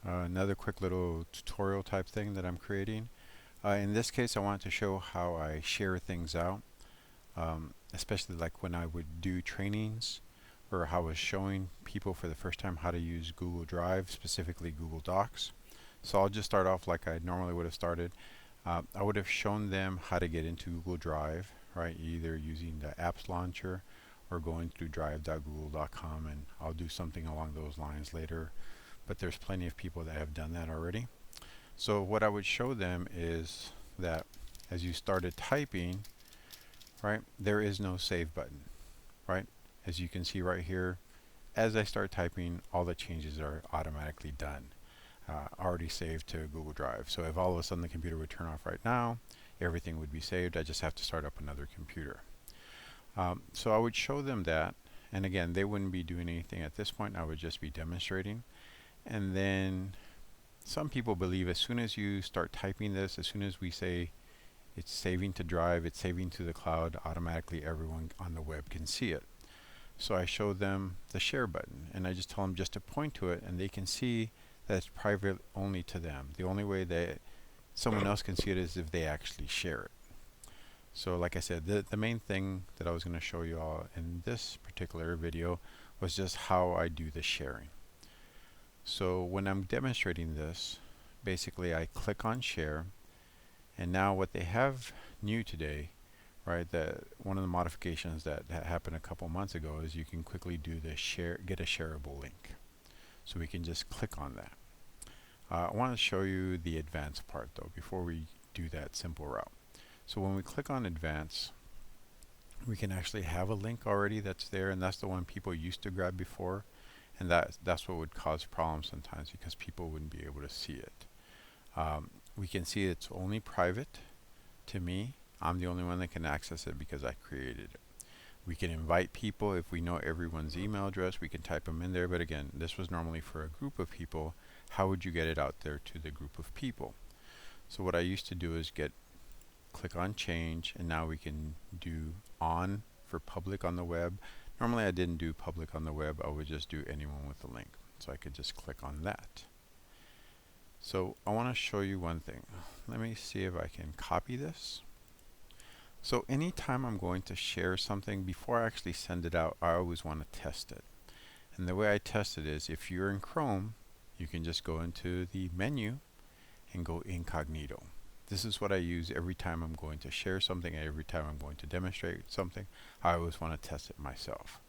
Another quick little tutorial type thing that I'm creating. In this case, I want to show how I share things out, especially like when I would do trainings or how I was showing people for the first time how to use Google Drive, specifically Google Docs. So I'll just start off like I normally would have started. I would have shown them how to get into Google Drive, right? Either using the apps launcher or going through drive.google.com, and I'll do something along those lines later. But there's plenty of people that have done that already. So what I would show them is that as you started typing, right, there is no save button, right? As you can see right here, as I start typing, all the changes are automatically done, already saved to Google Drive. So if all of a sudden the computer would turn off right now, everything would be saved. I just have to start up another computer. So I would show them that, and again, they wouldn't be doing anything at this point. I would just be demonstrating. And then some people believe as soon as you start typing this, as soon as we say it's saving to Drive, it's saving to the cloud, automatically everyone on the web can see it. So I show them the share button, and I just tell them just to point to it, and they can see that it's private only to them. The only way that someone else can see it is if they actually share it. So like I said, the main thing that I was going to show you all in this particular video was just how I do the sharing. So when I'm demonstrating this, basically I click on share, and now what they have new today, right, that one of the modifications that happened a couple months ago is you can quickly do the share, get a shareable link. So we can just click on that. I want to show you the advanced part though before we do that simple route. So when we click on advanced, we can actually have a link already that's there, and that's the one people used to grab before. And that's what would cause problems sometimes because people wouldn't be able to see it. We can see it's only private to me. I'm the only one that can access it because I created it. We can invite people. If we know everyone's email address, we can type them in there. But again, this was normally for a group of people. How would you get it out there to the group of people? So what I used to do is click on change, and now we can do on for public on the web. Normally I didn't do public on the web, I would just do anyone with a link. So I could just click on that. So I want to show you one thing. Let me see if I can copy this. So anytime I'm going to share something, before I actually send it out, I always want to test it. And the way I test it is, if you're in Chrome, you can just go into the menu and go incognito. This is what I use every time I'm going to share something, every time I'm going to demonstrate something. I always want to test it myself.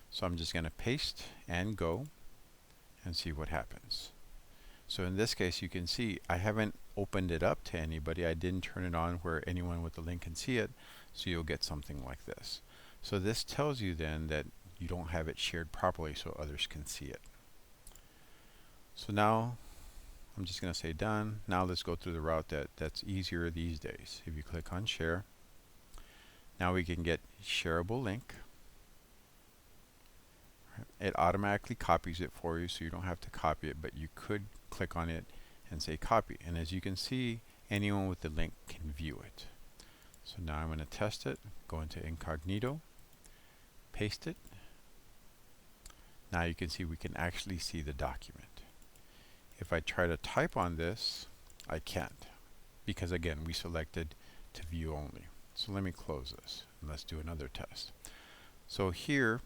So I'm just going to paste and go and see what happens. So in this case, you can see I haven't opened it up to anybody. I didn't turn it on where anyone with the link can see it. So you'll get something like this. So this tells you then that you don't have it shared properly so others can see it. So now I'm just going to say done. Now let's go through the route that's easier these days. If you click on share, now we can get shareable link. It automatically copies it for you, so you don't have to copy it, but you could click on it and say copy. And as you can see, anyone with the link can view it. So now I'm going to test it. Go into incognito, paste it. Now you can see we can actually see the document. If I try to type on this, I can't, because again, we selected to view only. So let me close this and let's do another test. So here,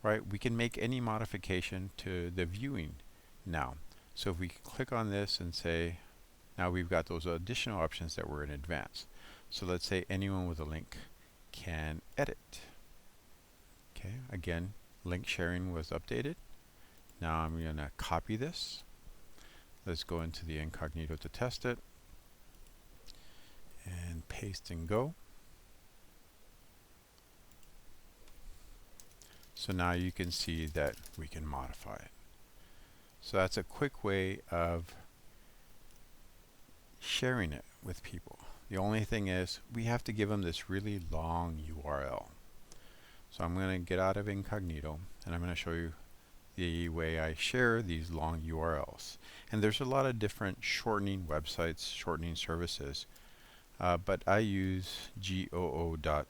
right, we can make any modification to the viewing now. So if we click on this and say, now we've got those additional options that were in advance. So let's say anyone with a link can edit. Okay, again, link sharing was updated. Now I'm going to copy this. Let's go into the incognito to test it. And paste and go. So now you can see that we can modify it. So that's a quick way of sharing it with people. The only thing is we have to give them this really long URL. So I'm going to get out of incognito and I'm going to show you the way I share these long URLs. And there's a lot of different shortening websites, shortening services, but I use goo.gl.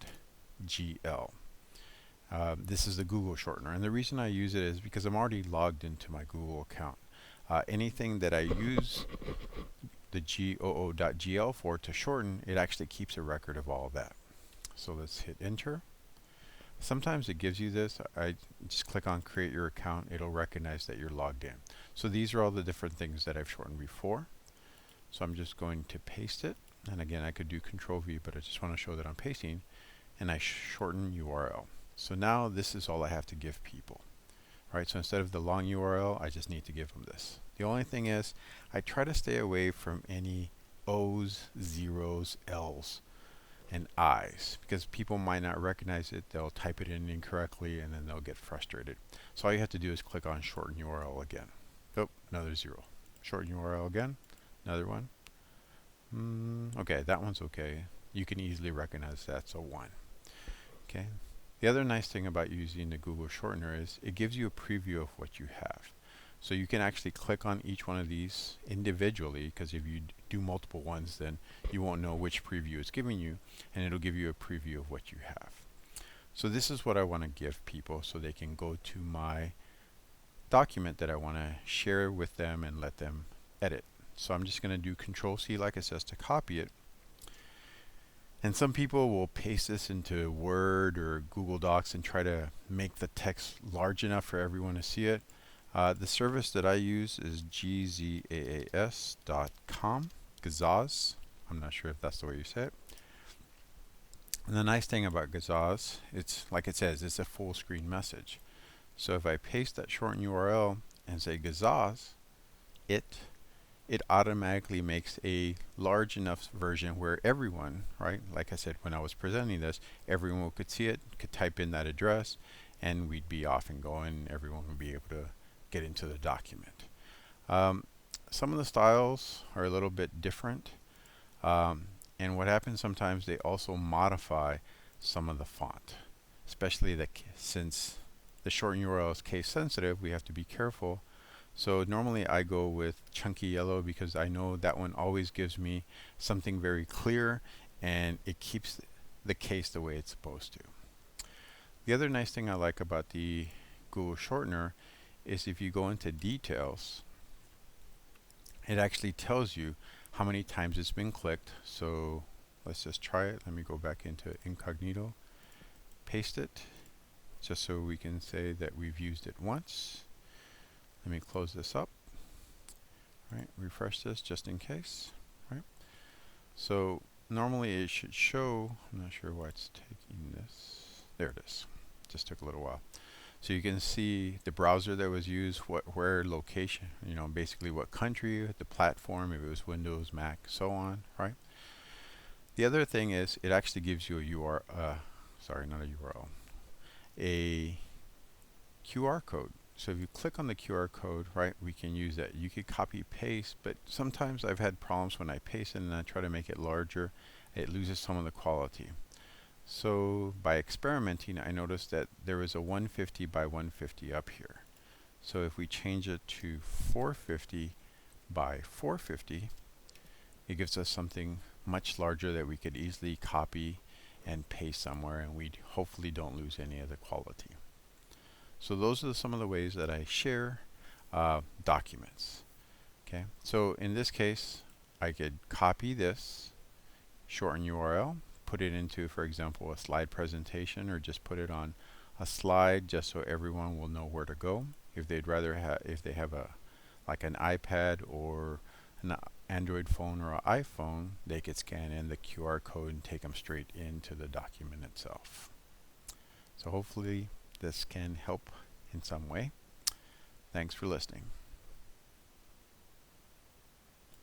This is the Google shortener, and the reason I use it is because I'm already logged into my Google account. Anything that I use the goo.gl for to shorten, it actually keeps a record of all of that. So let's hit enter. Sometimes it gives you this. I just click on create your account. It'll recognize that you're logged in. So these are all the different things that I've shortened before. So I'm just going to paste it. And again, I could do Control V, but I just want to show that I'm pasting. And I shorten URL. So now this is all I have to give people. Right, so instead of the long URL, I just need to give them this. The only thing is, I try to stay away from any O's, zeros, L's, and I's, because people might not recognize it. They'll type it in incorrectly, and then they'll get frustrated. So all you have to do is click on shorten URL again. Oh, another zero. Shorten URL again. Another one. Okay, that one's okay. You can easily recognize that's a 1. Okay. The other nice thing about using the Google Shortener is it gives you a preview of what you have. So you can actually click on each one of these individually, because if you do multiple ones, then you won't know which preview it's giving you, and it'll give you a preview of what you have. So this is what I want to give people so they can go to my document that I want to share with them and let them edit. So I'm just going to do Control C, like it says, to copy it. And some people will paste this into Word or Google Docs and try to make the text large enough for everyone to see it. The service that I use is gzaas.com, Gazaz. I'm not sure if that's the way you say it. And the nice thing about Gazaz, it's like it says, it's a full screen message. So if I paste that shortened URL and say Gazaz, it automatically makes a large enough version where everyone, right, like I said when I was presenting this, everyone could see it, could type in that address, and we'd be off and going. Everyone would be able to get into the document. Some of the styles are a little bit different, and what happens sometimes, they also modify some of the font, especially since the shortened URL is case sensitive, we have to be careful. So normally I go with chunky yellow because I know that one always gives me something very clear, and it keeps the case the way it's supposed to. The other nice thing I like about the Google Shortener is if you go into details, it actually tells you how many times it's been clicked. So let's just try it. Let me go back into incognito, paste it, just so we can say that we've used it once. Let me close this up. Right, refresh this just in case. Right. So normally it should show. I'm not sure why it's taking this. There it is. Just took a little while. So you can see the browser that was used, where location, basically what country, the platform, if it was Windows, Mac, so on. Right. The other thing is it actually gives you a URL. Sorry, not a URL. A QR code. So if you click on the QR code, right, we can use that. You could copy paste, but sometimes I've had problems when I paste it and I try to make it larger, it loses some of the quality. So by experimenting, I noticed that there is a 150 by 150 up here. So if we change it to 450 by 450, it gives us something much larger that we could easily copy and paste somewhere, and we hopefully don't lose any of the quality. So those are some of the ways that I share documents. Okay, so in this case, I could copy this, shorten URL, put it into, for example, a slide presentation, or just put it on a slide just so everyone will know where to go. If they'd rather if they have like an iPad or an Android phone or an iPhone, they could scan in the QR code and take them straight into the document itself. So hopefully this can help in some way. Thanks for listening.